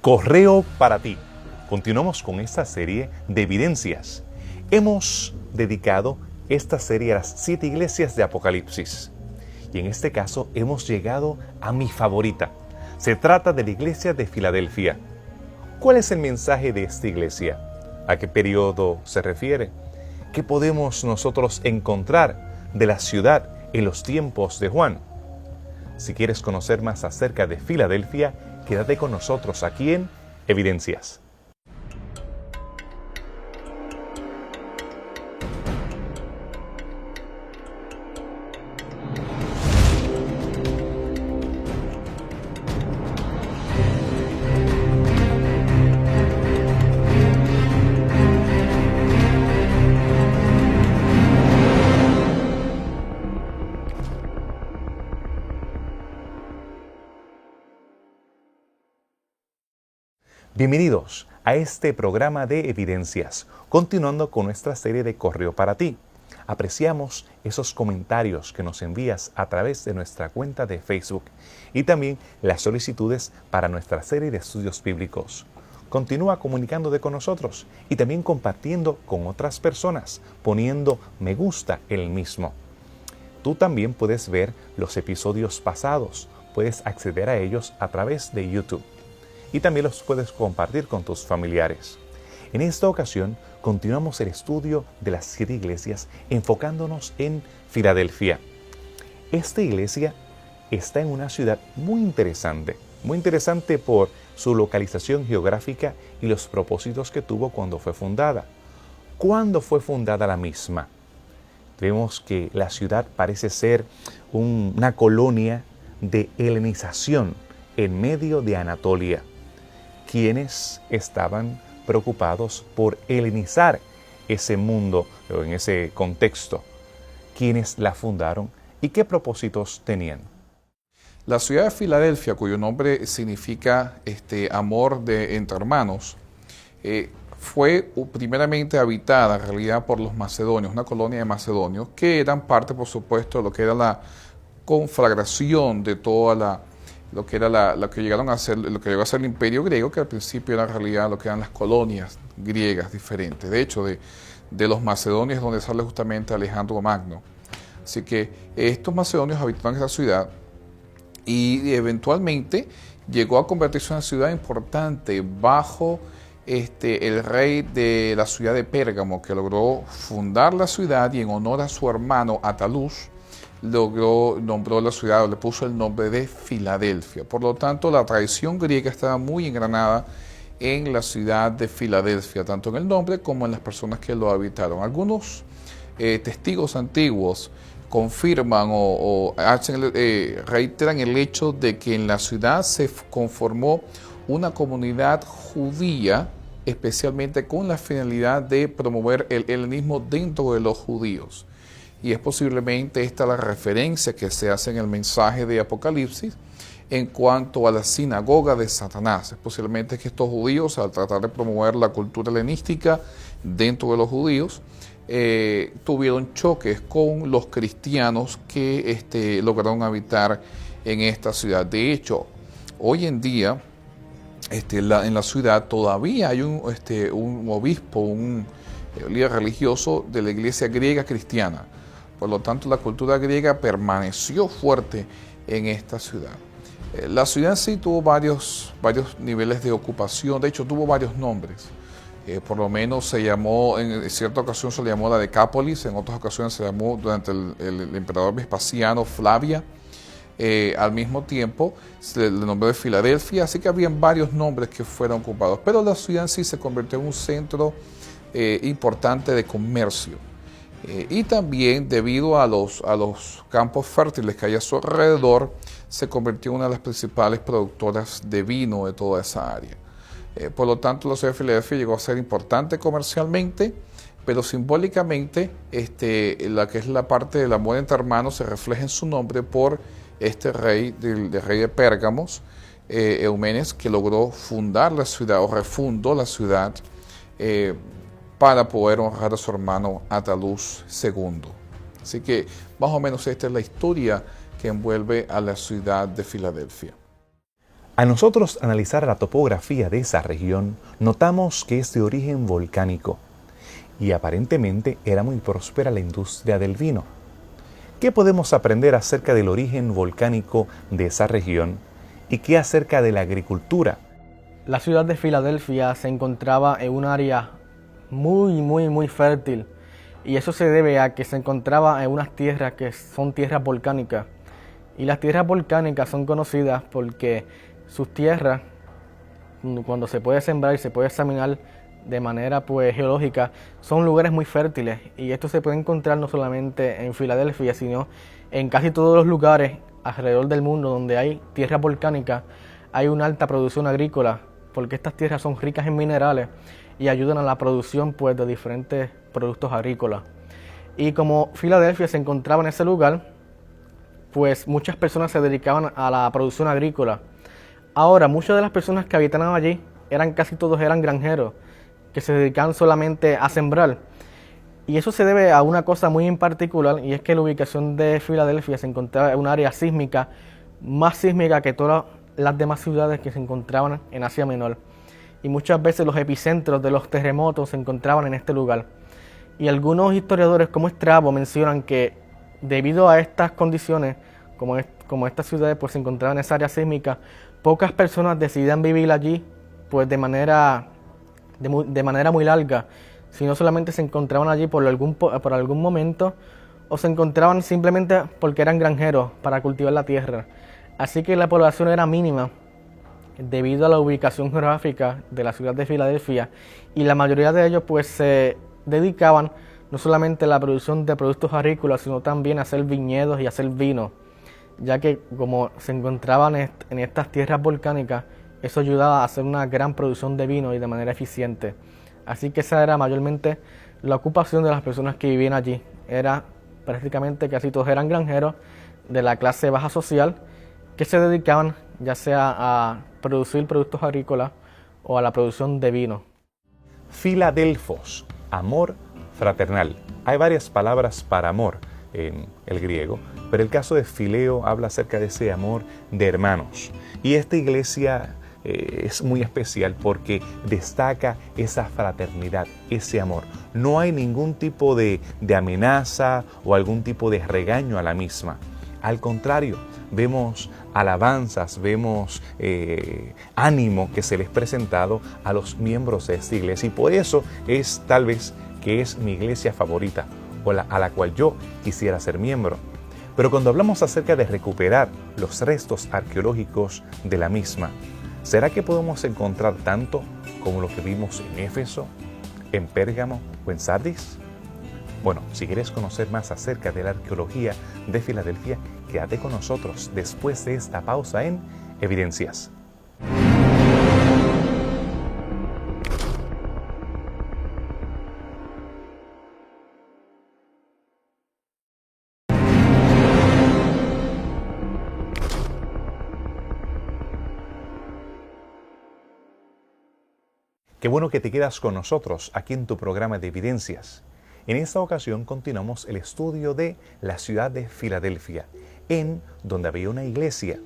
Correo para ti. Continuamos con esta serie de evidencias. Hemos dedicado esta serie a las 7 iglesias de Apocalipsis. Y en este caso hemos llegado a mi favorita. Se trata de la iglesia de Filadelfia. ¿Cuál es el mensaje de esta iglesia? ¿A qué periodo se refiere? ¿Qué podemos nosotros encontrar de la ciudad en los tiempos de Juan? Si quieres conocer más acerca de Filadelfia, quédate con nosotros aquí en Evidencias. Bienvenidos a este programa de Evidencias, continuando con nuestra serie de Correo para ti. Apreciamos esos comentarios que nos envías a través de nuestra cuenta de Facebook y también las solicitudes para nuestra serie de estudios bíblicos. Continúa comunicándote con nosotros y también compartiendo con otras personas, poniendo me gusta el mismo. Tú también puedes ver los episodios pasados, puedes acceder a ellos a través de YouTube. Y también los puedes compartir con tus familiares. En esta ocasión, continuamos el estudio de las 7 iglesias enfocándonos en Filadelfia. Esta iglesia está en una ciudad muy interesante por su localización geográfica y los propósitos que tuvo cuando fue fundada. ¿Cuándo fue fundada la misma? Vemos que la ciudad parece ser una colonia de helenización en medio de Anatolia, quienes estaban preocupados por helenizar ese mundo en ese contexto, quienes la fundaron y qué propósitos tenían. La ciudad de Filadelfia, cuyo nombre significa amor entre hermanos, fue primeramente habitada en realidad por los macedonios, una colonia de macedonios que eran parte, por supuesto, de lo que era la conflagración de toda lo que llegó a ser el imperio griego, que al principio era en realidad lo que eran las colonias griegas diferentes. De hecho, de los macedonios es donde sale justamente Alejandro Magno. Así que estos macedonios habitaban esa ciudad y eventualmente llegó a convertirse en una ciudad importante bajo el rey de la ciudad de Pérgamo, que logró fundar la ciudad y en honor a su hermano Atalus, nombró la ciudad, le puso el nombre de Filadelfia. Por lo tanto, la tradición griega estaba muy engranada en la ciudad de Filadelfia, tanto en el nombre como en las personas que lo habitaron. Algunos testigos antiguos confirman o reiteran el hecho de que en la ciudad se conformó una comunidad judía, especialmente con la finalidad de promover el helenismo dentro de los judíos. Y es posiblemente esta la referencia que se hace en el mensaje de Apocalipsis en cuanto a la sinagoga de Satanás. Es posiblemente que estos judíos, al tratar de promover la cultura helenística dentro de los judíos, tuvieron choques con los cristianos que lograron habitar en esta ciudad. De hecho, hoy en día, en la ciudad todavía hay un obispo, un líder religioso de la iglesia griega cristiana. Por lo tanto, la cultura griega permaneció fuerte en esta ciudad. La ciudad en sí tuvo varios niveles de ocupación, de hecho tuvo varios nombres. Por lo menos se llamó, en cierta ocasión se le llamó la Decápolis, en otras ocasiones se llamó durante el emperador Vespasiano Flavia. Al mismo tiempo se le nombró de Filadelfia, así que habían varios nombres que fueron ocupados. Pero la ciudad en sí se convirtió en un centro importante de comercio. Y también debido a los campos fértiles que hay a su alrededor, se convirtió en una de las principales productoras de vino de toda esa área. Por lo tanto, la ciudad de Filadelfia llegó a ser importante comercialmente, pero simbólicamente la que es la parte del amor entre hermanos se refleja en su nombre por este rey, el rey de Pérgamos, Eumenes, que logró fundar la ciudad o refundó la ciudad para poder honrar a su hermano Atalus II. Así que más o menos esta es la historia que envuelve a la ciudad de Filadelfia. A nosotros analizar la topografía de esa región, notamos que es de origen volcánico y aparentemente era muy próspera la industria del vino. ¿Qué podemos aprender acerca del origen volcánico de esa región y qué acerca de la agricultura? La ciudad de Filadelfia se encontraba en un área muy fértil, y eso se debe a que se encontraba en unas tierras que son tierras volcánicas. Y las tierras volcánicas son conocidas porque sus tierras, cuando se puede sembrar y se puede examinar de manera geológica, son lugares muy fértiles, y esto se puede encontrar no solamente en Filadelfia, sino en casi todos los lugares alrededor del mundo donde hay tierras volcánicas. Hay una alta producción agrícola porque estas tierras son ricas en minerales y ayudan a la producción de diferentes productos agrícolas. Y como Filadelfia se encontraba en ese lugar, pues muchas personas se dedicaban a la producción agrícola. Ahora, muchas de las personas que habitaban allí casi todos eran granjeros, que se dedicaban solamente a sembrar. Y eso se debe a una cosa muy en particular, y es que la ubicación de Filadelfia se encontraba en un área sísmica, más sísmica que todas las demás ciudades que se encontraban en Asia Menor. Y muchas veces los epicentros de los terremotos se encontraban en este lugar. Y algunos historiadores como Estrabo mencionan que debido a estas condiciones, como estas ciudades se encontraban en esa área sísmica, pocas personas decidían vivir allí de manera muy larga, sino solamente se encontraban allí por algún momento, o se encontraban simplemente porque eran granjeros para cultivar la tierra. Así que la población era mínima debido a la ubicación geográfica de la ciudad de Filadelfia, y la mayoría de ellos se dedicaban no solamente a la producción de productos agrícolas, sino también a hacer viñedos y a hacer vino, ya que como se encontraban en estas tierras volcánicas, eso ayudaba a hacer una gran producción de vino y de manera eficiente. Así que esa era mayormente la ocupación de las personas que vivían allí. Era prácticamente casi todos eran granjeros de la clase baja social que se dedicaban ya sea a producir productos agrícolas o a la producción de vino. Filadelfos, amor fraternal. Hay varias palabras para amor en el griego, pero el caso de Fileo habla acerca de ese amor de hermanos. Y esta iglesia es muy especial porque destaca esa fraternidad, ese amor. No hay ningún tipo de amenaza o algún tipo de regaño a la misma. Al contrario, vemos alabanzas, vemos ánimo que se les ha presentado a los miembros de esta iglesia, y por eso es tal vez que es mi iglesia favorita, o a la cual yo quisiera ser miembro. Pero cuando hablamos acerca de recuperar los restos arqueológicos de la misma, ¿será que podemos encontrar tanto como lo que vimos en Éfeso, en Pérgamo o en Sardis? Bueno, si quieres conocer más acerca de la arqueología de Filadelfia, quédate con nosotros después de esta pausa en Evidencias. Qué bueno que te quedas con nosotros aquí en tu programa de Evidencias. En esta ocasión continuamos el estudio de la ciudad de Filadelfia, en donde había una iglesia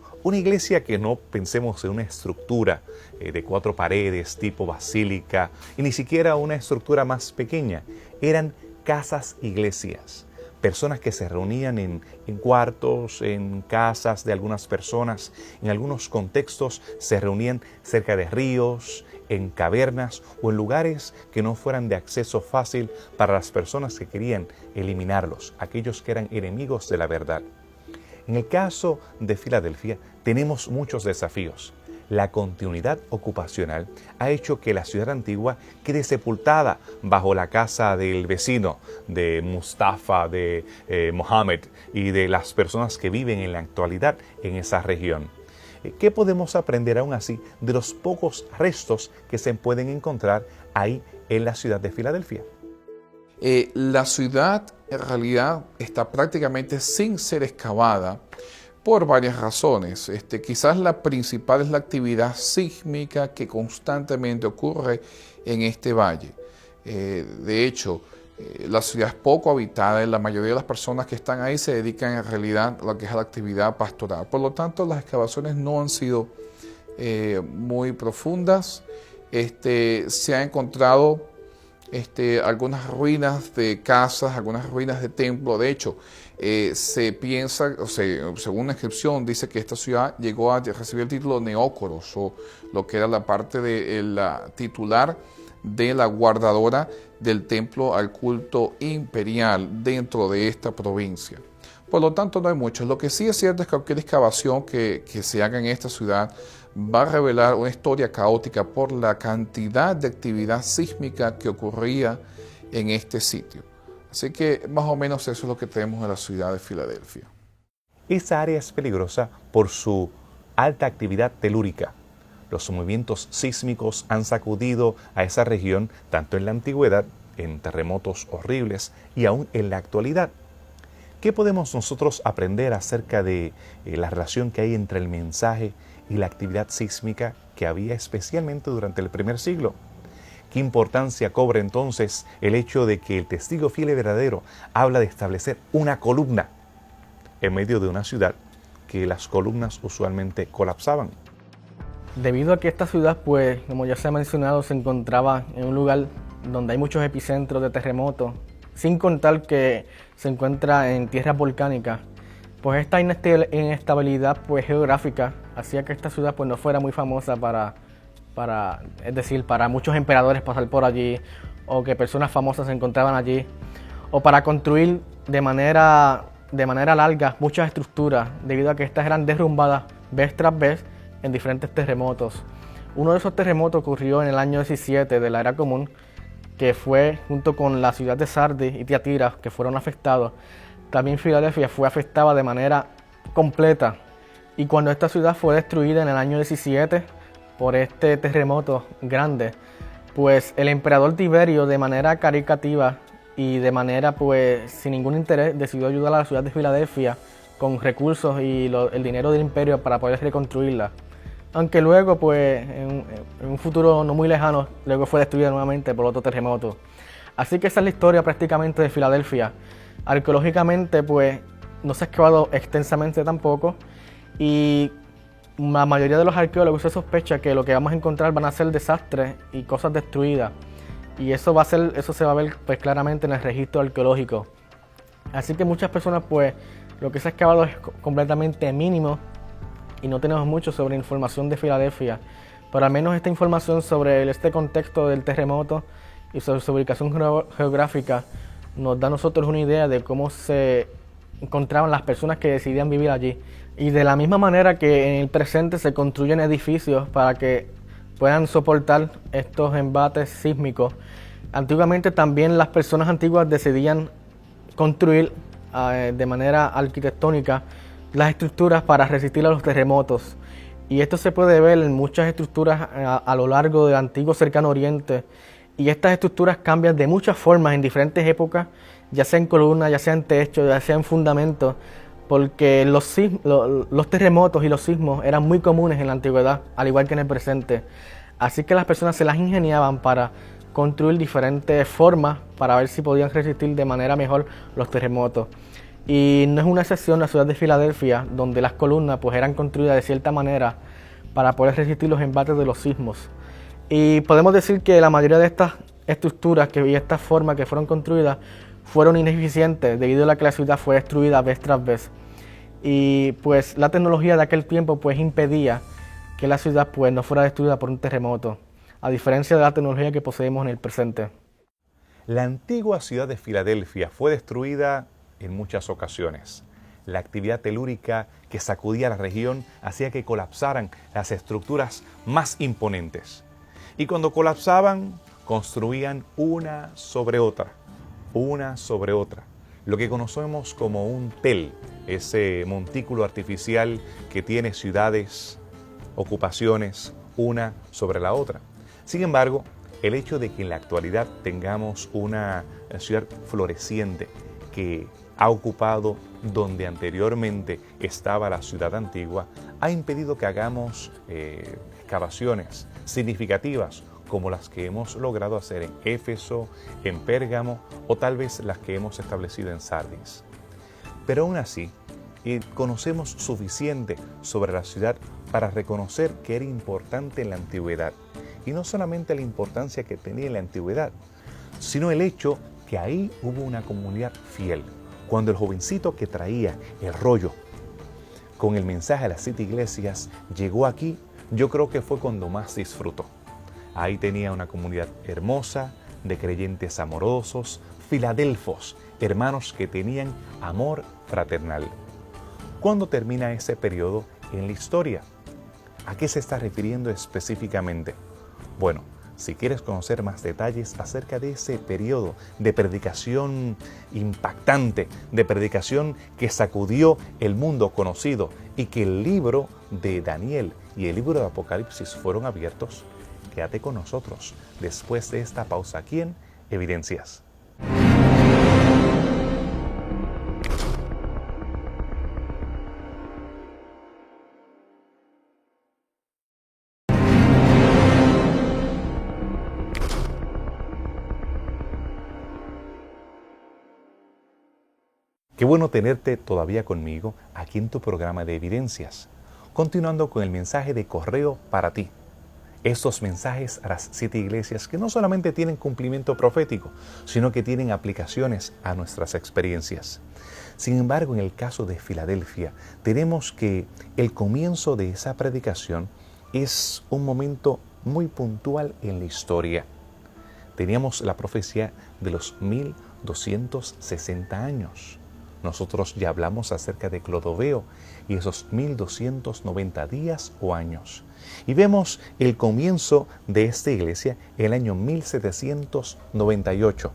que no pensemos en una estructura de 4 paredes tipo basílica, y ni siquiera una estructura más pequeña. Eran casas iglesias, personas que se reunían en cuartos, en casas de algunas personas. En algunos contextos se reunían cerca de ríos, en cavernas o en lugares que no fueran de acceso fácil para las personas que querían eliminarlos, aquellos que eran enemigos de la verdad. En el caso de Filadelfia tenemos muchos desafíos. La continuidad ocupacional ha hecho que la ciudad antigua quede sepultada bajo la casa del vecino, de Mustafa, de Mohammed y de las personas que viven en la actualidad en esa región. ¿Qué podemos aprender aún así de los pocos restos que se pueden encontrar ahí en la ciudad de Filadelfia? La ciudad en realidad está prácticamente sin ser excavada por varias razones. Quizás la principal es la actividad sísmica que constantemente ocurre en este valle. De hecho, la ciudad es poco habitada y la mayoría de las personas que están ahí se dedican en realidad a lo que es la actividad pastoral. Por lo tanto, las excavaciones no han sido muy profundas. Se han encontrado algunas ruinas de casas, algunas ruinas de templos. De hecho, se piensa, según una inscripción, dice que esta ciudad llegó a recibir el título Neócoros, o lo que era la parte de la titular de la guardadora del templo al culto imperial dentro de esta provincia. Por lo tanto, no hay mucho. Lo que sí es cierto es que cualquier excavación que se haga en esta ciudad va a revelar una historia caótica por la cantidad de actividad sísmica que ocurría en este sitio. Así que más o menos eso es lo que tenemos en la ciudad de Filadelfia. Esa área es peligrosa por su alta actividad telúrica. Los movimientos sísmicos han sacudido a esa región tanto en la antigüedad, en terremotos horribles, y aún en la actualidad. ¿Qué podemos nosotros aprender acerca de la relación que hay entre el mensaje y la actividad sísmica que había especialmente durante el primer siglo? ¿Qué importancia cobra entonces el hecho de que el testigo fiel y verdadero habla de establecer una columna en medio de una ciudad que las columnas usualmente colapsaban? Debido a que esta ciudad, pues, como ya se ha mencionado, se encontraba en un lugar donde hay muchos epicentros de terremotos, sin contar que se encuentra en tierra volcánica, pues esta inestabilidad pues, geográfica hacía que esta ciudad pues, no fuera muy famosa para muchos emperadores pasar por allí, o que personas famosas se encontraban allí, o para construir de manera larga muchas estructuras, debido a que estas eran derrumbadas vez tras vez en diferentes terremotos. Uno de esos terremotos ocurrió en el año 17 de la Era Común, que fue junto con la ciudad de Sardis y Tiatira, que fueron afectados. También Filadelfia fue afectada de manera completa. Y cuando esta ciudad fue destruida en el año 17 por este terremoto grande, pues el emperador Tiberio, de manera caricativa y de manera pues sin ningún interés, decidió ayudar a la ciudad de Filadelfia con recursos y el dinero del imperio para poder reconstruirla. Aunque luego, pues, en un futuro no muy lejano, luego fue destruida nuevamente por otro terremoto. Así que esa es la historia prácticamente de Filadelfia. Arqueológicamente, pues, no se ha excavado extensamente tampoco, y la mayoría de los arqueólogos se sospecha que lo que vamos a encontrar van a ser desastres y cosas destruidas. Y eso se va a ver pues, claramente en el registro arqueológico. Así que muchas personas, pues, lo que se ha excavado es completamente mínimo, y no tenemos mucho sobre información de Filadelfia, pero al menos esta información sobre este contexto del terremoto y sobre su ubicación geográfica nos da a nosotros una idea de cómo se encontraban las personas que decidían vivir allí. Y de la misma manera que en el presente se construyen edificios para que puedan soportar estos embates sísmicos, antiguamente también las personas antiguas decidían construir de manera arquitectónica las estructuras para resistir a los terremotos. Y esto se puede ver en muchas estructuras a lo largo del antiguo cercano oriente. Y estas estructuras cambian de muchas formas en diferentes épocas, ya sea en columnas, ya sea en techo, ya sea en fundamentos, porque los terremotos y los sismos eran muy comunes en la antigüedad, al igual que en el presente. Así que las personas se las ingeniaban para construir diferentes formas para ver si podían resistir de manera mejor los terremotos. Y no es una excepción la ciudad de Filadelfia, donde las columnas pues, eran construidas de cierta manera para poder resistir los embates de los sismos. Y podemos decir que la mayoría de estas estructuras y estas formas que fueron construidas fueron ineficientes debido a que la ciudad fue destruida vez tras vez. Y pues la tecnología de aquel tiempo pues, impedía que la ciudad pues, no fuera destruida por un terremoto, a diferencia de la tecnología que poseemos en el presente. La antigua ciudad de Filadelfia fue destruida en muchas ocasiones. La actividad telúrica que sacudía la región hacía que colapsaran las estructuras más imponentes. Y cuando colapsaban, construían una sobre otra, lo que conocemos como un tel, ese montículo artificial que tiene ciudades, ocupaciones, una sobre la otra. Sin embargo, el hecho de que en la actualidad tengamos una ciudad floreciente que ha ocupado donde anteriormente estaba la ciudad antigua, ha impedido que hagamos excavaciones significativas como las que hemos logrado hacer en Éfeso, en Pérgamo o tal vez las que hemos establecido en Sardis. Pero aún así, conocemos suficiente sobre la ciudad para reconocer que era importante en la antigüedad. Y no solamente la importancia que tenía en la antigüedad, sino el hecho que ahí hubo una comunidad fiel. Cuando el jovencito que traía el rollo con el mensaje a las 7 iglesias llegó aquí, yo creo que fue cuando más disfrutó. Ahí tenía una comunidad hermosa, de creyentes amorosos, filadelfos, hermanos que tenían amor fraternal. ¿Cuándo termina ese periodo en la historia? ¿A qué se está refiriendo específicamente? Bueno, si quieres conocer más detalles acerca de ese periodo de predicación impactante, de predicación que sacudió el mundo conocido y que el libro de Daniel y el libro de Apocalipsis fueron abiertos, quédate con nosotros después de esta pausa aquí en Evidencias. Qué bueno tenerte todavía conmigo aquí en tu programa de Evidencias, continuando con el mensaje de correo para ti. Estos mensajes a las 7 iglesias que no solamente tienen cumplimiento profético, sino que tienen aplicaciones a nuestras experiencias. Sin embargo, en el caso de Filadelfia, tenemos que el comienzo de esa predicación es un momento muy puntual en la historia. Teníamos la profecía de los 1260 años. Nosotros ya hablamos acerca de Clodoveo y esos 1290 días o años. Y vemos el comienzo de esta iglesia en el año 1798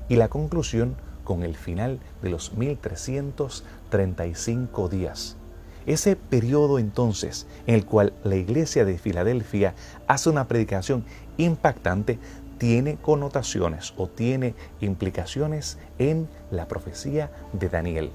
y la conclusión con el final de los 1335 días. Ese periodo entonces en el cual la iglesia de Filadelfia hace una predicación impactante tiene connotaciones o tiene implicaciones en la profecía de Daniel.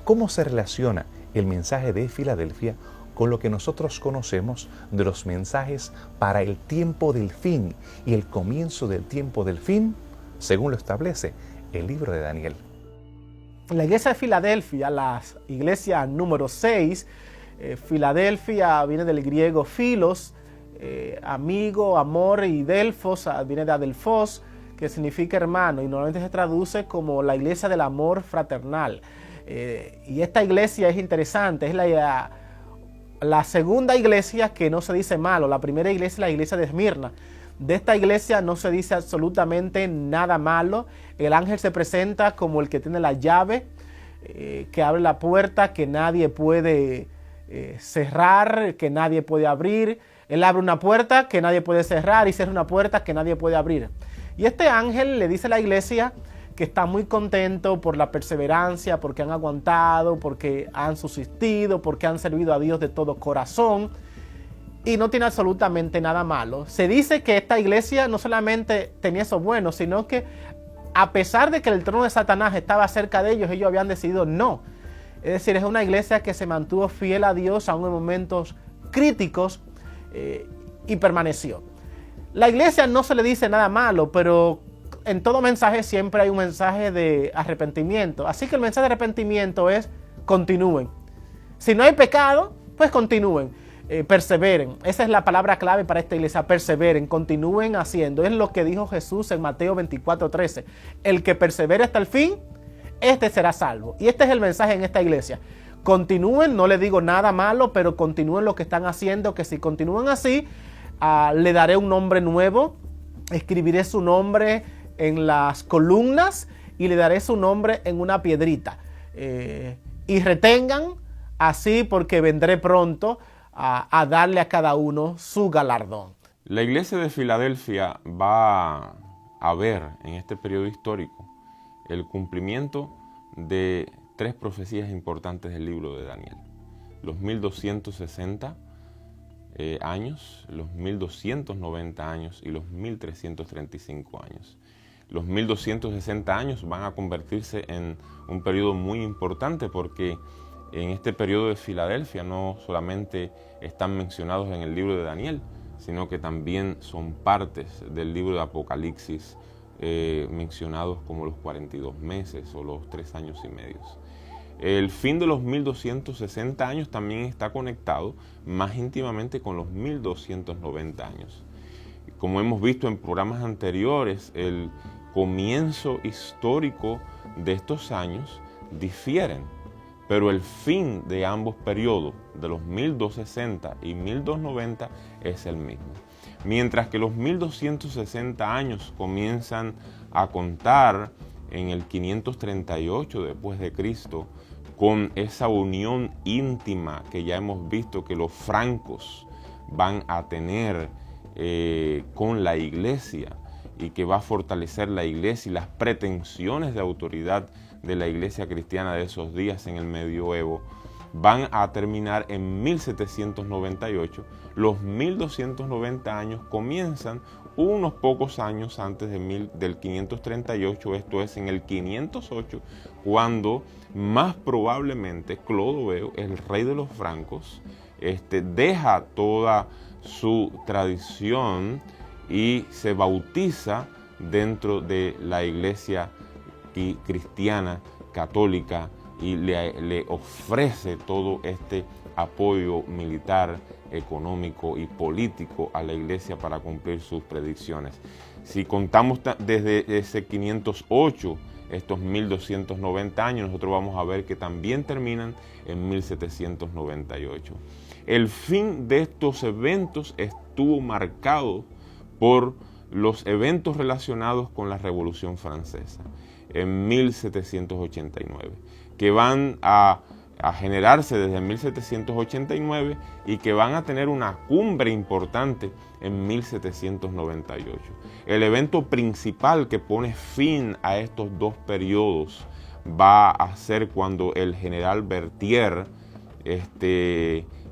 ¿Cómo se relaciona el mensaje de Filadelfia con lo que nosotros conocemos de los mensajes para el tiempo del fin y el comienzo del tiempo del fin, según lo establece el libro de Daniel? La iglesia de Filadelfia, la iglesia número 6, Filadelfia viene del griego philos, amigo, amor, y Delfos viene de adelphos, que significa hermano, y normalmente se traduce como la iglesia del amor fraternal. Y esta iglesia es interesante, es la segunda iglesia que no se dice malo. La primera iglesia es la iglesia de Esmirna. De esta iglesia no se dice absolutamente nada malo. El ángel se presenta como el que tiene la llave, que abre la puerta que nadie puede cerrar, que nadie puede abrir. Él abre una puerta que nadie puede cerrar y cierra una puerta que nadie puede abrir. Y este ángel le dice a la iglesia que está muy contento por la perseverancia, porque han aguantado, porque han subsistido, porque han servido a Dios de todo corazón. Y no tiene absolutamente nada malo. Se dice que esta iglesia no solamente tenía eso bueno, sino que a pesar de que el trono de Satanás estaba cerca de ellos, ellos habían decidido no. Es decir, es una iglesia que se mantuvo fiel a Dios aún en momentos críticos y permaneció. La iglesia no se le dice nada malo, pero en todo mensaje siempre hay un mensaje de arrepentimiento. Así que el mensaje de arrepentimiento es: continúen. Si no hay pecado, pues continúen. Perseveren. Esa es la palabra clave para esta iglesia: perseveren, continúen haciendo. Es lo que dijo Jesús en Mateo 24:13. El que persevere hasta el fin, este será salvo. Y este es el mensaje en esta iglesia. Continúen, no les digo nada malo, pero continúen lo que están haciendo, que si continúan así, le daré un nombre nuevo, escribiré su nombre en las columnas y le daré su nombre en una piedrita. Y retengan así, porque vendré pronto a darle a cada uno su galardón. La iglesia de Filadelfia va a ver en este periodo histórico el cumplimiento de 3 profecías importantes del libro de Daniel: los 1260 años, los 1290 años y los 1335 años. Los 1260 años van a convertirse en un periodo muy importante, porque en este periodo de Filadelfia no solamente están mencionados en el libro de Daniel, sino que también son partes del libro de Apocalipsis, mencionados como los 42 meses o los 3 años y medio. El fin de los 1260 años también está conectado más íntimamente con los 1290 años. Como hemos visto en programas anteriores, el comienzo histórico de estos años difieren, pero el fin de ambos periodos, de los 1260 y 1290, es el mismo. Mientras que los 1260 años comienzan a contar en el 538 después de Cristo, con esa unión íntima que ya hemos visto que los francos van a tener con la iglesia, y que va a fortalecer la iglesia y las pretensiones de autoridad de la iglesia cristiana de esos días en el medioevo, van a terminar en 1798. Los 1290 años comienzan unos pocos años antes del 538, esto es en el 508, cuando más probablemente Clodoveo, el rey de los francos, deja toda su tradición y se bautiza dentro de la iglesia cristiana católica y le ofrece todo este apoyo militar, económico y político a la iglesia para cumplir sus predicciones. Si contamos desde ese 508, estos 1290 años, nosotros vamos a ver que también terminan en 1798. El fin de estos eventos estuvo marcado por los eventos relacionados con la Revolución Francesa en 1789, que van a generarse desde 1789 y que van a tener una cumbre importante en 1798. El evento principal que pone fin a estos dos periodos va a ser cuando el general Berthier,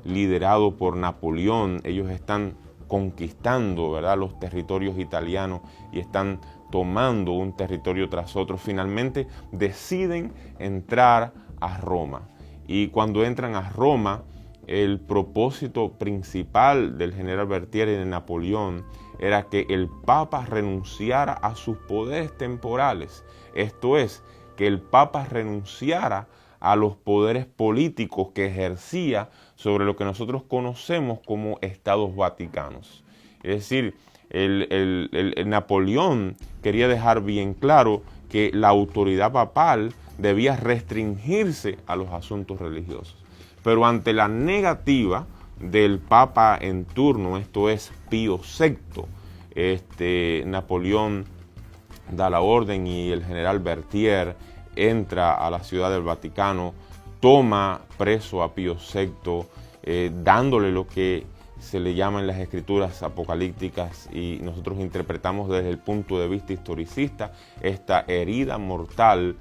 liderado por Napoleón, ellos están conquistando, ¿verdad?, los territorios italianos y están tomando un territorio tras otro. Finalmente deciden entrar a Roma. Y cuando entran a Roma, el propósito principal del general Berthier y de Napoleón era que el Papa renunciara a sus poderes temporales. Esto es, que el Papa renunciara a los poderes políticos que ejercía sobre lo que nosotros conocemos como estados vaticanos. Es decir, el Napoleón quería dejar bien claro que la autoridad papal debía restringirse a los asuntos religiosos. Pero ante la negativa del Papa en turno, esto es Pío VI, Napoleón da la orden y el general Berthier entra a la ciudad del Vaticano, toma preso a Pío VI, dándole lo que se le llama en las escrituras apocalípticas, y nosotros interpretamos desde el punto de vista historicista esta herida mortal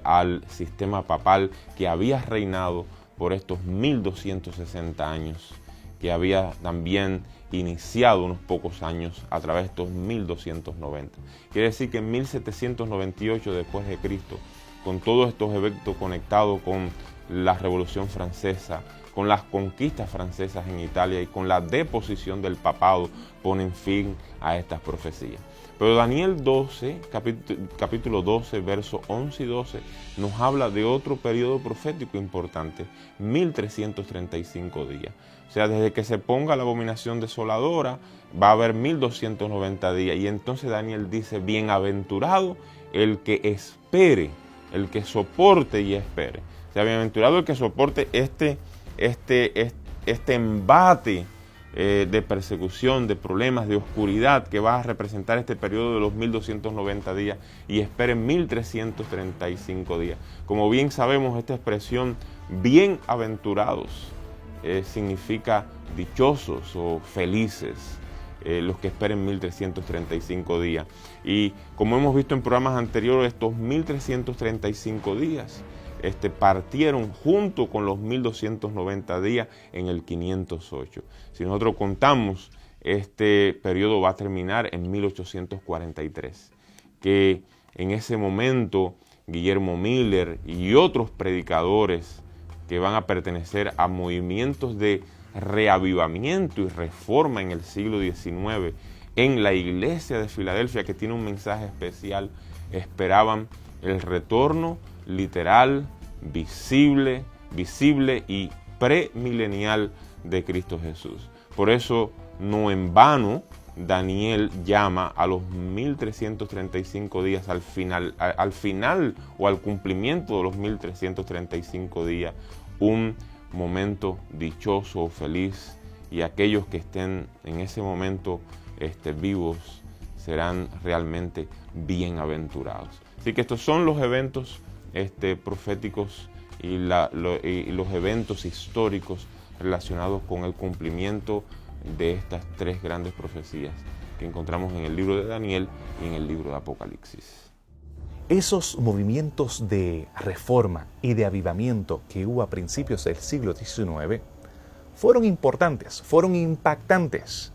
al sistema papal que había reinado por estos 1260 años, que había también iniciado unos pocos años a través de estos 1290. Quiere decir que en 1798 después de Cristo, con todos estos eventos conectados con la Revolución Francesa, con las conquistas francesas en Italia y con la deposición del papado, ponen fin a estas profecías. Pero Daniel 12, capítulo 12, versos 11 y 12, nos habla de otro periodo profético importante, 1335 días. O sea, desde que se ponga la abominación desoladora, va a haber 1290 días. Y entonces Daniel dice, bienaventurado el que espere, el que soporte y espere. O sea, bienaventurado el que soporte este embate de persecución, de problemas, de oscuridad que va a representar este periodo de los 1290 días y esperen 1335 días. Como bien sabemos, esta expresión bienaventurados significa dichosos o felices, los que esperen 1335 días. Y como hemos visto en programas anteriores, estos 1335 días partieron junto con los 1290 días en el 508. Si nosotros contamos, este periodo va a terminar en 1843, que en ese momento Guillermo Miller y otros predicadores que van a pertenecer a movimientos de reavivamiento y reforma en el siglo XIX en la iglesia de Filadelfia, que tiene un mensaje especial, esperaban el retorno literal visible y premilenial de Cristo Jesús. Por eso, no en vano, Daniel llama a los 1335 días al final o al cumplimiento de los 1335 días, un momento dichoso o feliz, y aquellos que estén en ese momento vivos serán realmente bienaventurados. Así que estos son los eventos proféticos y los eventos históricos relacionados con el cumplimiento de estas tres grandes profecías que encontramos en el libro de Daniel y en el libro de Apocalipsis. Esos movimientos de reforma y de avivamiento que hubo a principios del siglo XIX fueron importantes, fueron impactantes,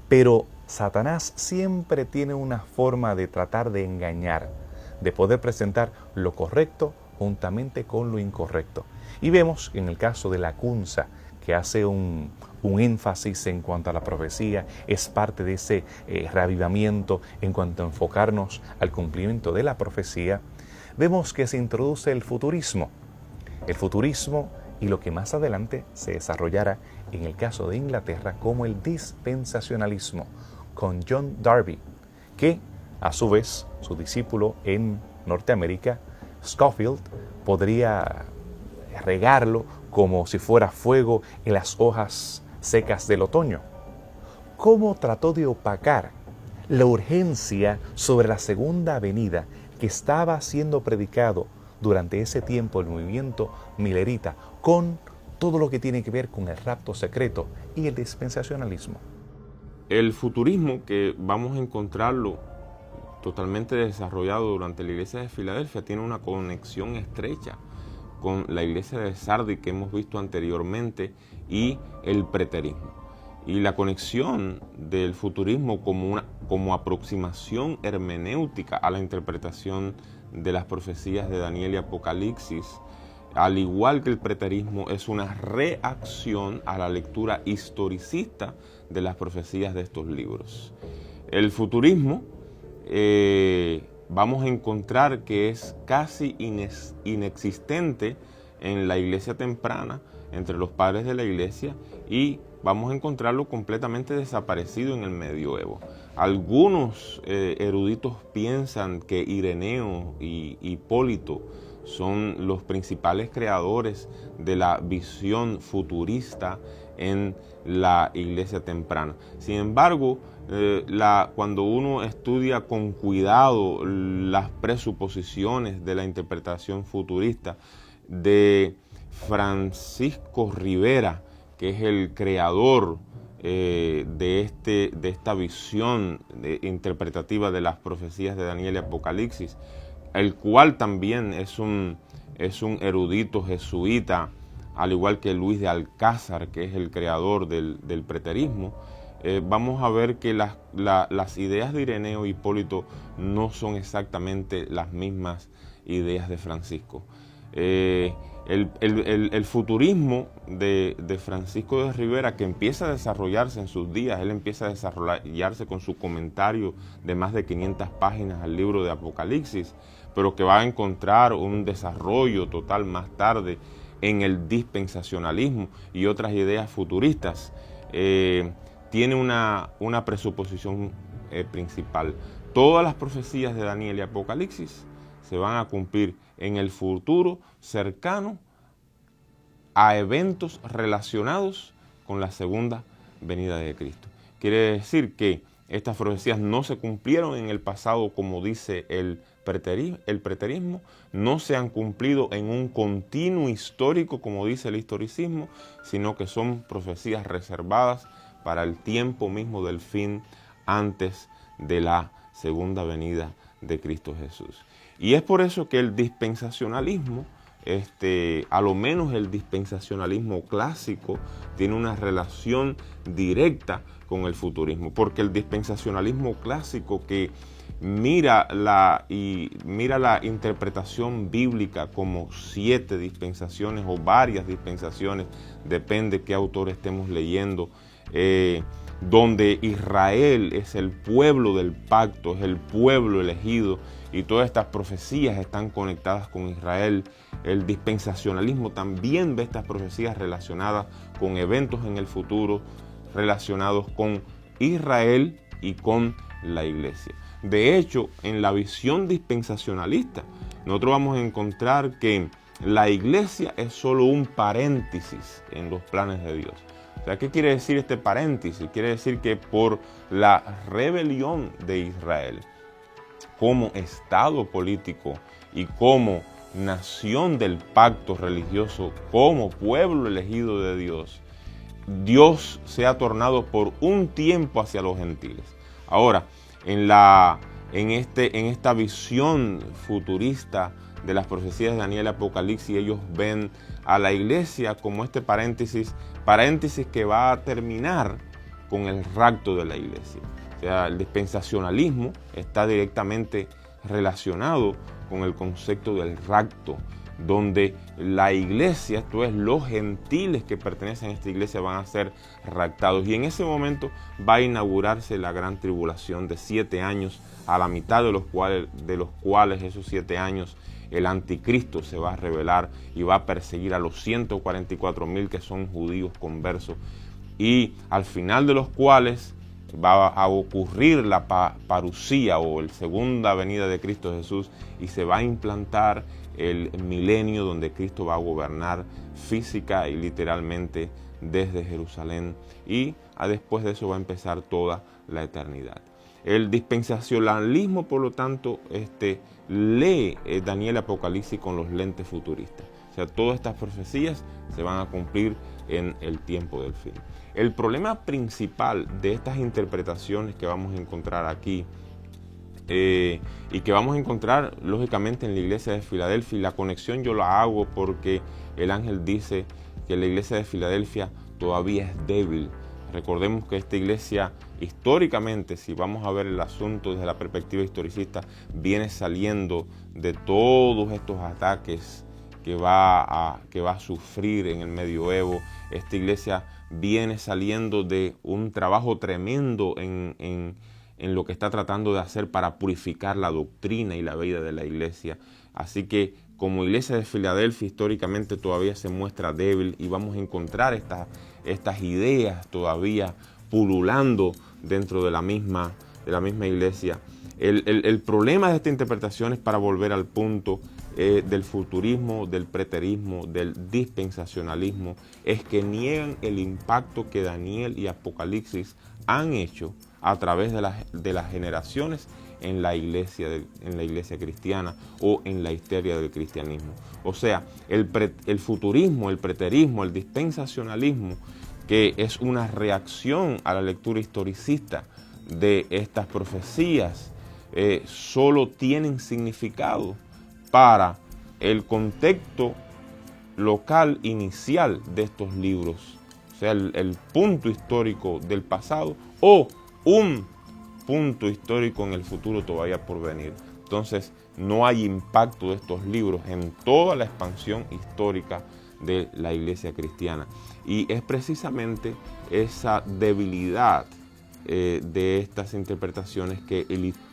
pero Satanás siempre tiene una forma de tratar de engañar, de poder presentar lo correcto juntamente con lo incorrecto. Y vemos en el caso de Lacunza, que hace un énfasis en cuanto a la profecía, es parte de ese reavivamiento en cuanto a enfocarnos al cumplimiento de la profecía. Vemos que se introduce el futurismo y lo que más adelante se desarrollará en el caso de Inglaterra como el dispensacionalismo, con John Darby, que a su vez su discípulo en Norteamérica, Scofield, podría regarlo como si fuera fuego en las hojas secas del otoño. ¿Cómo trató de opacar la urgencia sobre la segunda venida que estaba siendo predicado durante ese tiempo el movimiento milerita, con todo lo que tiene que ver con el rapto secreto y el dispensacionalismo? El futurismo, que vamos a encontrarlo totalmente desarrollado durante la iglesia de Filadelfia, tiene una conexión estrecha con la iglesia de Sardi que hemos visto anteriormente y el preterismo. Y la conexión del futurismo como aproximación hermenéutica a la interpretación de las profecías de Daniel y Apocalipsis, al igual que el preterismo, es una reacción a la lectura historicista de las profecías de estos libros. El futurismo vamos a encontrar que es casi inexistente en la iglesia temprana, entre los padres de la iglesia, y vamos a encontrarlo completamente desaparecido en el medioevo. Algunos eruditos piensan que Ireneo y Hipólito son los principales creadores de la visión futurista en la iglesia temprana. Sin embargo, cuando uno estudia con cuidado las presuposiciones de la interpretación futurista de Francisco Rivera, que es el creador de esta visión interpretativa de las profecías de Daniel y Apocalipsis, el cual también es un erudito jesuita, al igual que Luis de Alcázar, que es el creador del preterismo, vamos a ver que las ideas de Ireneo y Hipólito no son exactamente las mismas ideas de Francisco. El futurismo de Francisco de Rivera, que empieza a desarrollarse en sus días, él empieza a desarrollarse con su comentario de más de 500 páginas al libro de Apocalipsis, pero que va a encontrar un desarrollo total más tarde en el dispensacionalismo y otras ideas futuristas. Tiene una presuposición principal. Todas las profecías de Daniel y Apocalipsis se van a cumplir en el futuro cercano a eventos relacionados con la segunda venida de Cristo. Quiere decir que estas profecías no se cumplieron en el pasado, como dice el preterismo, no se han cumplido en un continuo histórico, como dice el historicismo, sino que son profecías reservadas para el tiempo mismo del fin, antes de la segunda venida de Cristo Jesús. Y es por eso que el dispensacionalismo, a lo menos el dispensacionalismo clásico, tiene una relación directa con el futurismo, porque el dispensacionalismo clásico, que mira la interpretación bíblica como 7 dispensaciones o varias dispensaciones, depende qué autor estemos leyendo, donde Israel es el pueblo del pacto, es el pueblo elegido, y todas estas profecías están conectadas con Israel, el dispensacionalismo también ve estas profecías relacionadas con eventos en el futuro, relacionados con Israel y con la iglesia. De hecho, en la visión dispensacionalista, nosotros vamos a encontrar que la iglesia es solo un paréntesis en los planes de Dios. O sea, ¿qué quiere decir este paréntesis? Quiere decir que por la rebelión de Israel, como estado político y como nación del pacto religioso, como pueblo elegido de Dios, Dios se ha tornado por un tiempo hacia los gentiles. Ahora, en esta visión futurista de las profecías de Daniel y Apocalipsis, ellos ven a la iglesia como este paréntesis que va a terminar con el rapto de la iglesia. O sea, el dispensacionalismo está directamente relacionado con el concepto del rapto, donde la iglesia, esto es, los gentiles que pertenecen a esta iglesia van a ser raptados. Y en ese momento va a inaugurarse la gran tribulación de 7 años, a la mitad de los cuales esos 7 años el anticristo se va a revelar y va a perseguir a los 144,000 que son judíos conversos, y al final de los cuales va a ocurrir la parusía o la segunda venida de Cristo Jesús, y se va a implantar el milenio donde Cristo va a gobernar física y literalmente desde Jerusalén, y después de eso va a empezar toda la eternidad. El dispensacionalismo, por lo tanto, lee Daniel Apocalipsis con los lentes futuristas. O sea, todas estas profecías se van a cumplir en el tiempo del fin. El problema principal de estas interpretaciones que vamos a encontrar aquí y que vamos a encontrar lógicamente en la iglesia de Filadelfia, y la conexión yo la hago porque el ángel dice que la iglesia de Filadelfia todavía es débil. Recordemos que esta iglesia históricamente, si vamos a ver el asunto desde la perspectiva historicista, viene saliendo de todos estos ataques que va a sufrir en el medioevo. Esta iglesia viene saliendo de un trabajo tremendo en lo que está tratando de hacer para purificar la doctrina y la vida de la iglesia. Así que como iglesia de Filadelfia históricamente todavía se muestra débil, y vamos a encontrar estas ideas todavía pululando dentro de la misma iglesia. El problema de esta interpretación es, para volver al punto del futurismo, del preterismo, del dispensacionalismo, es que niegan el impacto que Daniel y Apocalipsis han hecho a través de las generaciones en la iglesia cristiana o en la historia del cristianismo. O sea, el futurismo, el preterismo, el dispensacionalismo, que es una reacción a la lectura historicista de estas profecías, solo tienen significado para el contexto local inicial de estos libros, o sea, el punto histórico del pasado o un punto histórico en el futuro todavía por venir. Entonces, no hay impacto de estos libros en toda la expansión histórica de la iglesia cristiana. Y es precisamente esa debilidad de estas interpretaciones que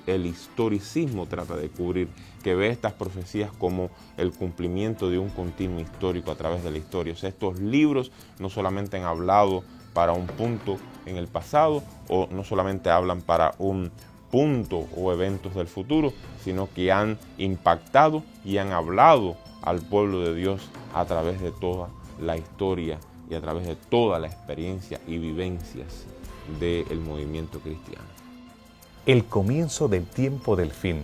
el historicismo trata de cubrir, que ve estas profecías como el cumplimiento de un continuo histórico a través de la historia. O sea, estos libros no solamente han hablado para un punto en el pasado, o no solamente hablan para un punto o eventos del futuro, sino que han impactado y han hablado al pueblo de Dios a través de toda la historia y a través de toda la experiencia y vivencias del movimiento cristiano. El comienzo del tiempo del fin,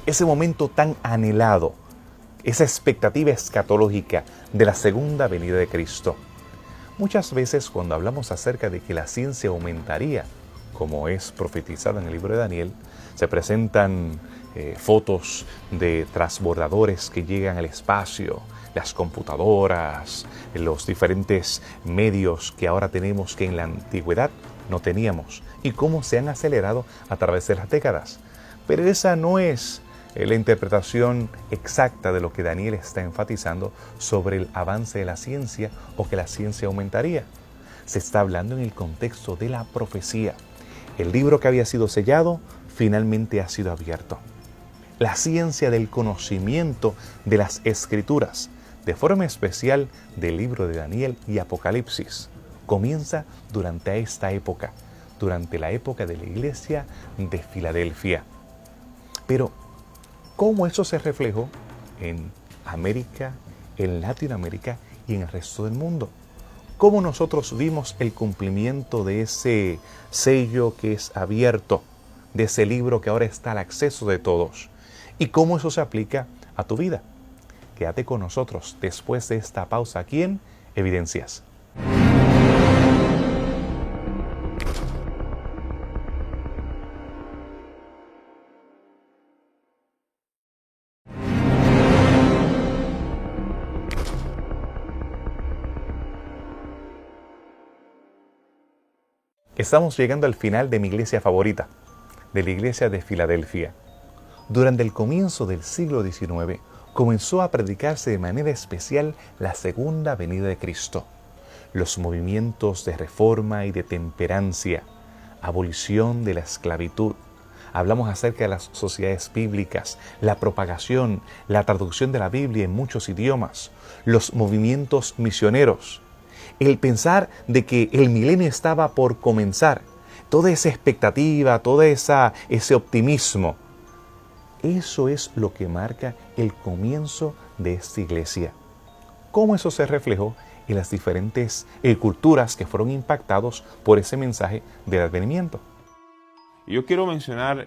ese momento tan anhelado, esa expectativa escatológica de la segunda venida de Cristo. Muchas veces cuando hablamos acerca de que la ciencia aumentaría, como es profetizado en el libro de Daniel, se presentan fotos de transbordadores que llegan al espacio, las computadoras, los diferentes medios que ahora tenemos que en la antigüedad no teníamos, y cómo se han acelerado a través de las décadas. Pero esa no es la interpretación exacta de lo que Daniel está enfatizando sobre el avance de la ciencia o que la ciencia aumentaría. Se está hablando en el contexto de la profecía. El libro que había sido sellado finalmente ha sido abierto. La ciencia del conocimiento de las Escrituras de forma especial del libro de Daniel y Apocalipsis, comienza durante esta época, durante la época de la iglesia de Filadelfia. Pero, ¿cómo eso se reflejó en América, en Latinoamérica y en el resto del mundo? ¿Cómo nosotros vimos el cumplimiento de ese sello que es abierto, de ese libro que ahora está al acceso de todos? ¿Y cómo eso se aplica a tu vida? Quédate con nosotros después de esta pausa aquí en Evidencias. Estamos llegando al final de mi iglesia favorita, de la iglesia de Filadelfia. Durante el comienzo del siglo XIX, comenzó a predicarse de manera especial la segunda venida de Cristo. Los movimientos de reforma y de temperancia, abolición de la esclavitud. Hablamos acerca de las sociedades bíblicas, la propagación, la traducción de la Biblia en muchos idiomas, los movimientos misioneros. El pensar de que el milenio estaba por comenzar, toda esa expectativa, todo ese optimismo, eso es lo que marca el comienzo de esta iglesia. ¿Cómo eso se reflejó en las diferentes culturas que fueron impactados por ese mensaje del advenimiento? Yo quiero mencionar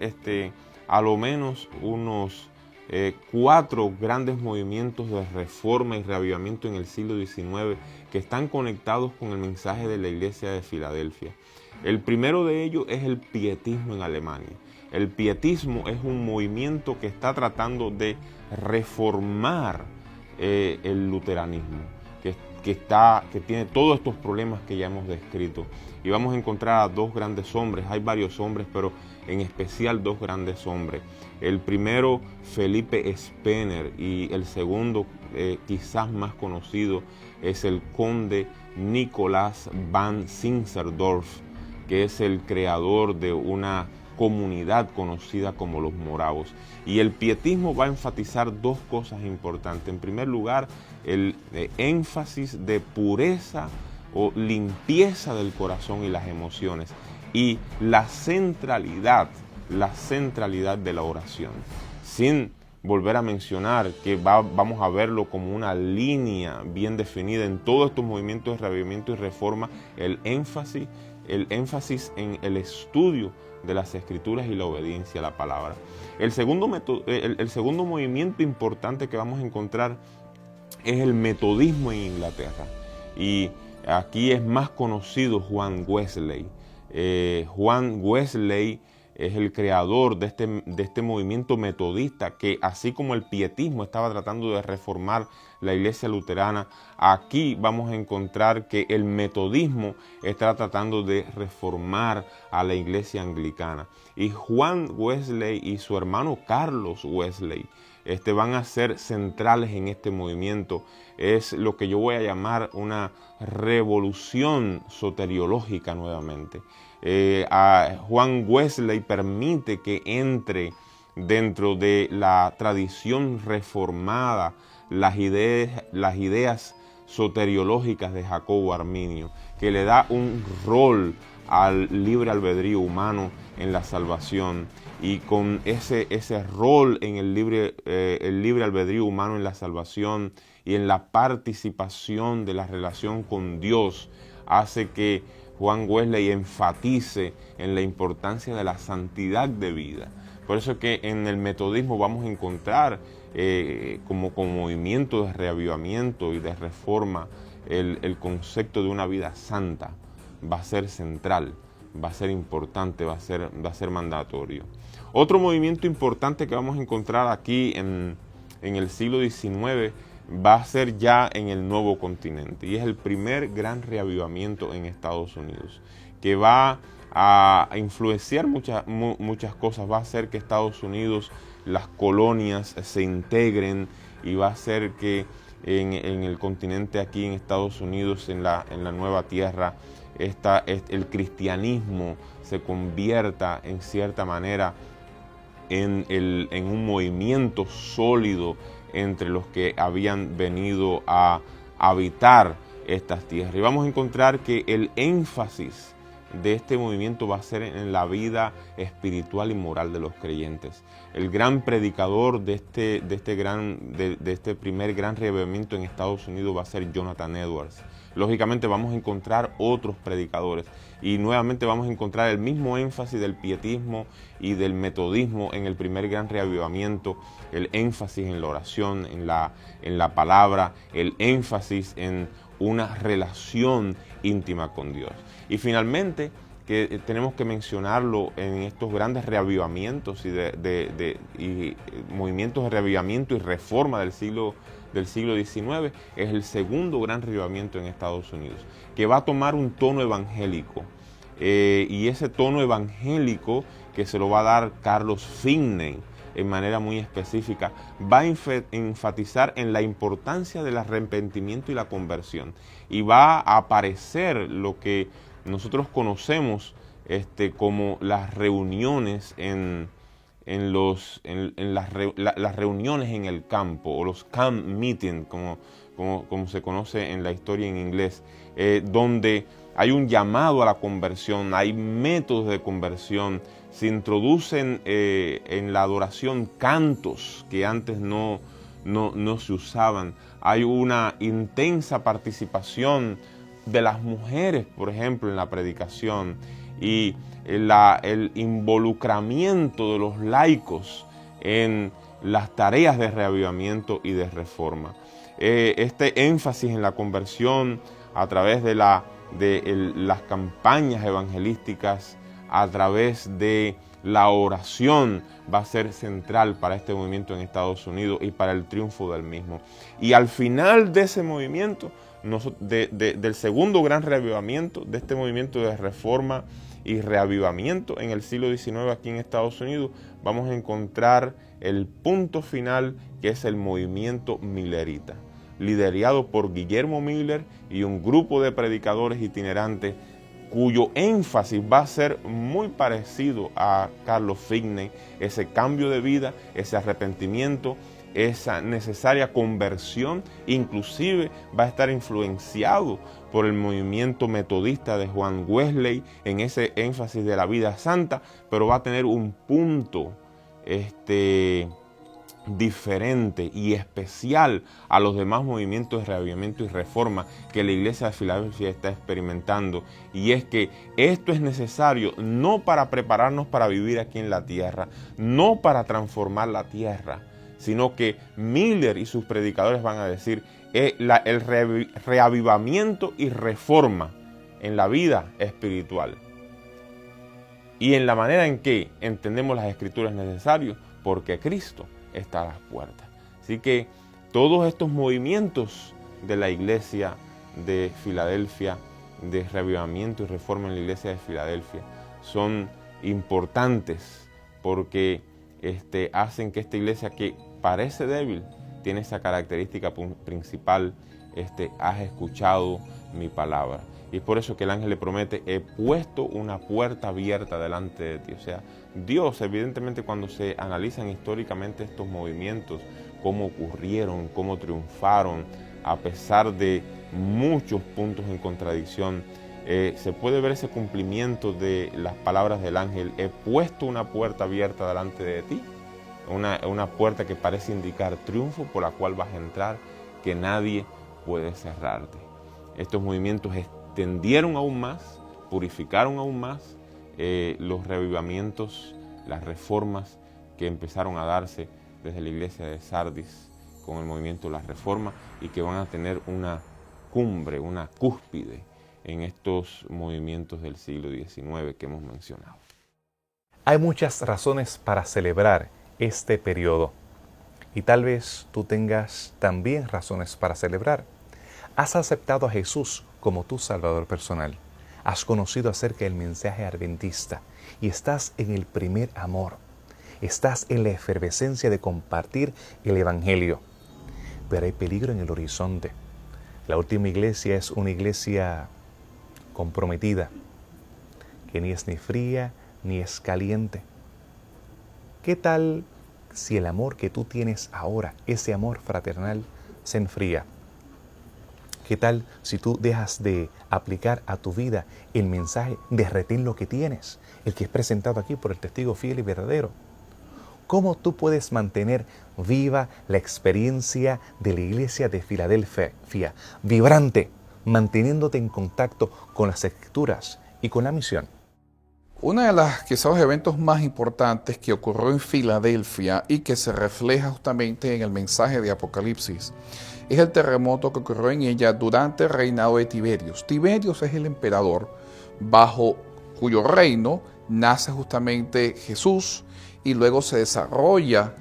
a lo menos unos 4 grandes movimientos de reforma y reavivamiento en el siglo XIX que están conectados con el mensaje de la iglesia de Filadelfia. El primero de ellos es el pietismo en Alemania. El pietismo es un movimiento que está tratando de reformar el luteranismo, que tiene todos estos problemas que ya hemos descrito. Y vamos a encontrar a 2 grandes hombres, hay varios hombres, pero en especial 2 grandes hombres. El primero, Felipe Spener, y el segundo, quizás más conocido, es el conde Nicolás van Zinzendorf, que es el creador de una comunidad conocida como los moravos. Y el pietismo va a enfatizar 2 cosas importantes. En primer lugar, el énfasis de pureza o limpieza del corazón y las emociones, y la centralidad de la oración, sin volver a mencionar que vamos a verlo como una línea bien definida en todos estos movimientos de reavivamiento y reforma, el énfasis en el estudio de las Escrituras y la obediencia a la palabra. El segundo movimiento importante que vamos a encontrar es el metodismo en Inglaterra, y aquí es más conocido Juan Wesley. Juan Wesley es el creador de este movimiento metodista que, así como el pietismo estaba tratando de reformar la iglesia luterana, aquí vamos a encontrar que el metodismo está tratando de reformar a la iglesia anglicana. Y Juan Wesley y su hermano Carlos Wesley van a ser centrales en este movimiento. Es lo que yo voy a llamar una revolución soteriológica nuevamente. Juan Wesley permite que entre dentro de la tradición reformada las ideas soteriológicas de Jacobo Arminio, que le da un rol al libre albedrío humano en la salvación, y con ese rol en el libre albedrío humano en la salvación y en la participación de la relación con Dios, hace que Juan Wesley enfatice en la importancia de la santidad de vida. Por eso es que en el metodismo vamos a encontrar como movimiento de reavivamiento y de reforma el concepto de una vida santa. Va a ser central, va a ser importante, va a ser mandatorio. Otro movimiento importante que vamos a encontrar aquí en el siglo XIX va a ser ya en el nuevo continente, y es el primer gran reavivamiento en Estados Unidos, que va a influenciar muchas cosas. Va a hacer que Estados Unidos, las colonias, se integren, y va a hacer que en el continente, aquí en Estados Unidos, en la nueva tierra, el cristianismo se convierta en cierta manera en un movimiento sólido entre los que habían venido a habitar estas tierras. Y vamos a encontrar que el énfasis de este movimiento va a ser en la vida espiritual y moral de los creyentes. El gran predicador de este primer gran reavivamiento en Estados Unidos va a ser Jonathan Edwards. Lógicamente vamos a encontrar otros predicadores y nuevamente vamos a encontrar el mismo énfasis del pietismo y del metodismo en el primer gran reavivamiento, el énfasis en la oración, en la palabra, el énfasis en una relación íntima con Dios. Y finalmente, que tenemos que mencionarlo en estos grandes reavivamientos y movimientos de reavivamiento y reforma del siglo XIX, es el segundo gran reavivamiento en Estados Unidos, que va a tomar un tono evangélico. Y ese tono evangélico que se lo va a dar Carlos Finney en manera muy específica, va a enfatizar en la importancia del arrepentimiento y la conversión. Y va a aparecer lo que nosotros conocemos como las reuniones las reuniones en el campo, o los camp meetings, como se conoce en la historia en inglés, donde hay un llamado a la conversión, hay métodos de conversión, se introducen en la adoración cantos que antes no se usaban, hay una intensa participación de las mujeres, por ejemplo, en la predicación, y el involucramiento de los laicos en las tareas de reavivamiento y de reforma. Este énfasis en la conversión a través de las campañas evangelísticas, a través de la oración, va a ser central para este movimiento en Estados Unidos y para el triunfo del mismo. Y al final de ese movimiento, del segundo gran reavivamiento, de este movimiento de reforma y reavivamiento en el siglo XIX aquí en Estados Unidos, vamos a encontrar el punto final, que es el movimiento millerita, liderado por Guillermo Miller y un grupo de predicadores itinerantes cuyo énfasis va a ser muy parecido a Carlos Finney, ese cambio de vida, ese arrepentimiento, esa necesaria conversión. Inclusive va a estar influenciado por el movimiento metodista de Juan Wesley en ese énfasis de la vida santa, pero va a tener un punto diferente y especial a los demás movimientos de reavivamiento y reforma que la iglesia de Filadelfia está experimentando, y es que esto es necesario no para prepararnos para vivir aquí en la tierra, no para transformar la tierra, sino que Miller y sus predicadores van a decir el reavivamiento y reforma en la vida espiritual y en la manera en que entendemos las escrituras necesarias, porque Cristo está a las puertas. Así que todos estos movimientos de la iglesia de Filadelfia, de reavivamiento y reforma en la iglesia de Filadelfia, son importantes porque hacen que esta iglesia, que parece débil, tiene esa característica principal: has escuchado mi palabra. Y es por eso que el ángel le promete: he puesto una puerta abierta delante de ti. O sea, Dios, evidentemente, cuando se analizan históricamente estos movimientos, cómo ocurrieron, cómo triunfaron, a pesar de muchos puntos en contradicción, se puede ver ese cumplimiento de las palabras del ángel: he puesto una puerta abierta delante de ti, una puerta que parece indicar triunfo, por la cual vas a entrar, que nadie puede cerrarte. Estos movimientos extendieron aún más, purificaron aún más los reavivamientos, las reformas que empezaron a darse desde la iglesia de Sardis con el movimiento de la reforma, y que van a tener una cumbre, una cúspide en estos movimientos del siglo XIX que hemos mencionado. Hay muchas razones para celebrar este periodo, y tal vez tú tengas también razones para celebrar. Has aceptado a Jesús como tu Salvador personal. Has conocido acerca del mensaje adventista y estás en el primer amor. Estás en la efervescencia de compartir el Evangelio. Pero hay peligro en el horizonte. La última iglesia es una iglesia comprometida, que ni es ni fría ni es caliente. ¿Qué tal si el amor que tú tienes ahora, ese amor fraternal, se enfría? ¿Qué tal si tú dejas de aplicar a tu vida el mensaje de retén lo que tienes, el que es presentado aquí por el testigo fiel y verdadero? ¿Cómo tú puedes mantener viva la experiencia de la iglesia de Filadelfia, vibrante, manteniéndote en contacto con las Escrituras y con la misión? Uno de los eventos más importantes que ocurrió en Filadelfia y que se refleja justamente en el mensaje de Apocalipsis es el terremoto que ocurrió en ella durante el reinado de Tiberios. Tiberios es el emperador bajo cuyo reino nace justamente Jesús y luego se desarrolla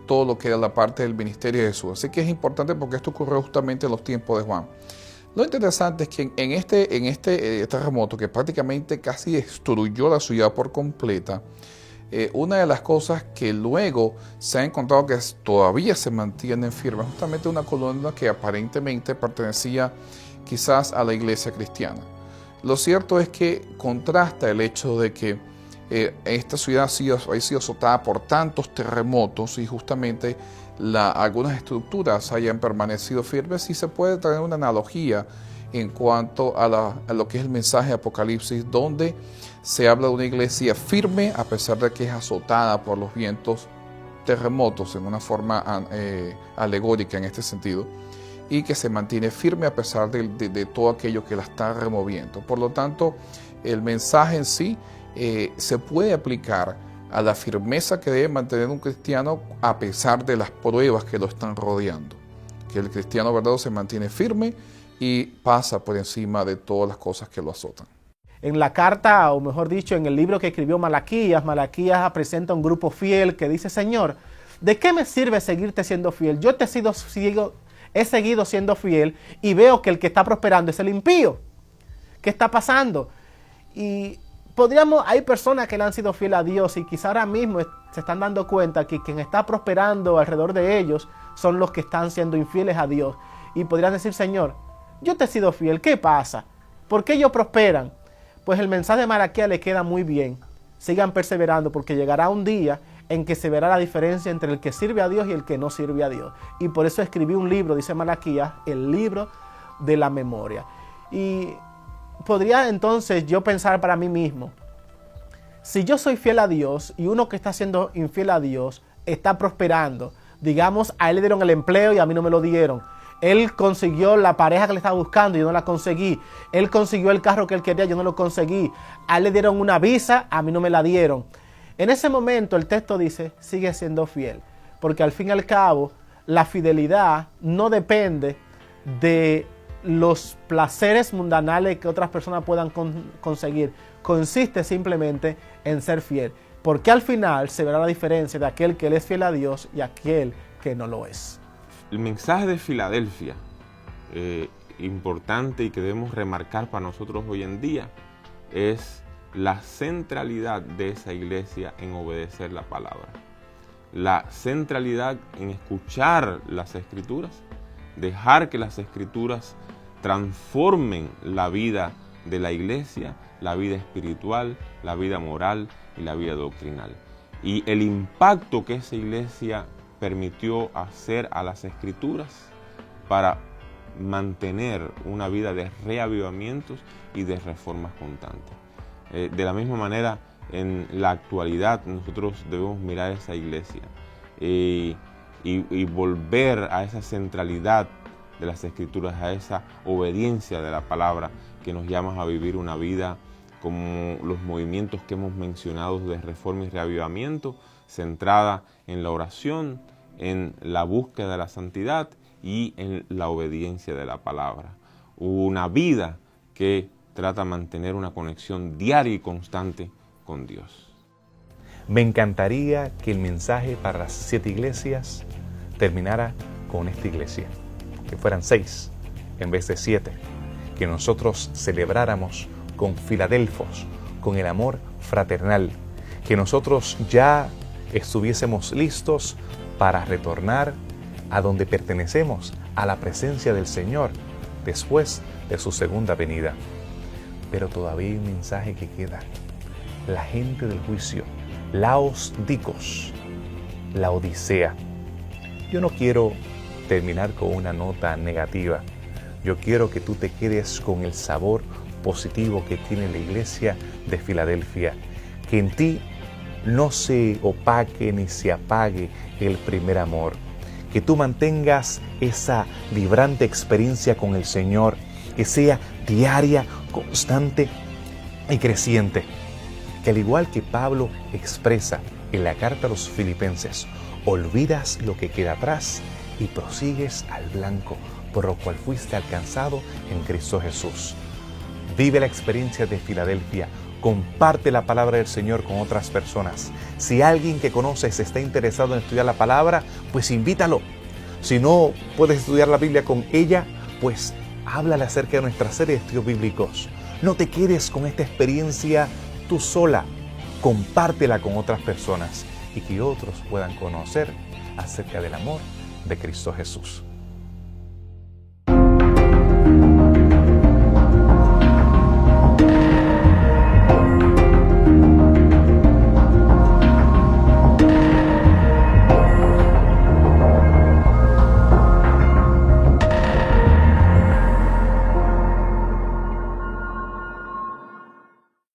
todo lo que era la parte del ministerio de Jesús. Así que es importante porque esto ocurrió justamente en los tiempos de Juan. Lo interesante es que en este terremoto que prácticamente casi destruyó la ciudad por completa, una de las cosas que luego se ha encontrado que todavía se mantiene firme es justamente una columna que aparentemente pertenecía quizás a la iglesia cristiana. Lo cierto es que contrasta el hecho de que esta ciudad ha sido azotada por tantos terremotos y justamente algunas estructuras hayan permanecido firmes, y se puede tener una analogía en cuanto a lo que es el mensaje de Apocalipsis, donde se habla de una iglesia firme a pesar de que es azotada por los vientos terremotos en una forma alegórica en este sentido, y que se mantiene firme a pesar de todo aquello que la está removiendo. Por lo tanto, el mensaje en sí se puede aplicar a la firmeza que debe mantener un cristiano a pesar de las pruebas que lo están rodeando. Que el cristiano verdadero se mantiene firme y pasa por encima de todas las cosas que lo azotan. En la carta, o mejor dicho, en el libro que escribió Malaquías presenta un grupo fiel que dice: Señor, ¿de qué me sirve seguirte siendo fiel? Yo he seguido siendo fiel y veo que el que está prosperando es el impío. ¿Qué está pasando? Y hay personas que le han sido fieles a Dios y quizá ahora mismo se están dando cuenta que quien está prosperando alrededor de ellos son los que están siendo infieles a Dios. Y podrían decir: Señor, yo te he sido fiel, ¿qué pasa? ¿Por qué ellos prosperan? Pues el mensaje de Malaquías le queda muy bien. Sigan perseverando, porque llegará un día en que se verá la diferencia entre el que sirve a Dios y el que no sirve a Dios. Y por eso escribí un libro, dice Malaquías, el libro de la memoria. Y podría entonces yo pensar para mí mismo, si yo soy fiel a Dios y uno que está siendo infiel a Dios está prosperando, digamos, a él le dieron el empleo y a mí no me lo dieron. Él consiguió la pareja que le estaba buscando y yo no la conseguí. Él consiguió el carro que él quería, yo no lo conseguí. A él le dieron una visa, a mí no me la dieron. En ese momento el texto dice: sigue siendo fiel. Porque al fin y al cabo, la fidelidad no depende de los placeres mundanales que otras personas puedan conseguir. Consiste simplemente en ser fiel. Porque al final se verá la diferencia de aquel que le es fiel a Dios y aquel que no lo es. El mensaje de Filadelfia, importante y que debemos remarcar para nosotros hoy en día, es la centralidad de esa iglesia en obedecer la palabra. La centralidad en escuchar las Escrituras, dejar que las Escrituras transformen la vida de la iglesia, la vida espiritual, la vida moral y la vida doctrinal. Y el impacto que esa iglesia permitió hacer a las Escrituras para mantener una vida de reavivamientos y de reformas constantes. De la misma manera, en la actualidad nosotros debemos mirar a esa iglesia y volver a esa centralidad de las Escrituras, a esa obediencia de la palabra que nos llama a vivir una vida como los movimientos que hemos mencionado de reforma y reavivamiento, centrada en la oración, en la búsqueda de la santidad y en la obediencia de la palabra. Una vida que trata de mantener una conexión diaria y constante con Dios. Me encantaría que el mensaje para las 7 iglesias terminara con esta iglesia, que fueran 6 en vez de 7, que nosotros celebráramos con Filadelfos, con el amor fraternal, que nosotros ya estuviésemos listos para retornar a donde pertenecemos, a la presencia del Señor, después de su segunda venida. Pero todavía hay un mensaje que queda. La gente del juicio, laos dicos, la Odisea. Yo no quiero terminar con una nota negativa. Yo quiero que tú te quedes con el sabor positivo que tiene la iglesia de Filadelfia, que en ti no se opaque ni se apague el primer amor, que tú mantengas esa vibrante experiencia con el Señor, que sea diaria, constante y creciente, que al igual que Pablo expresa en la carta a los Filipenses, olvidas lo que queda atrás y prosigues al blanco por lo cual fuiste alcanzado en Cristo Jesús. Vive la experiencia de Filadelfia, comparte la palabra del Señor con otras personas. Si alguien que conoces está interesado en estudiar la palabra, pues invítalo. Si no puedes estudiar la Biblia con ella, pues háblale acerca de nuestra serie de estudios bíblicos. No te quedes con esta experiencia tú sola, compártela con otras personas y que otros puedan conocer acerca del amor de Cristo Jesús.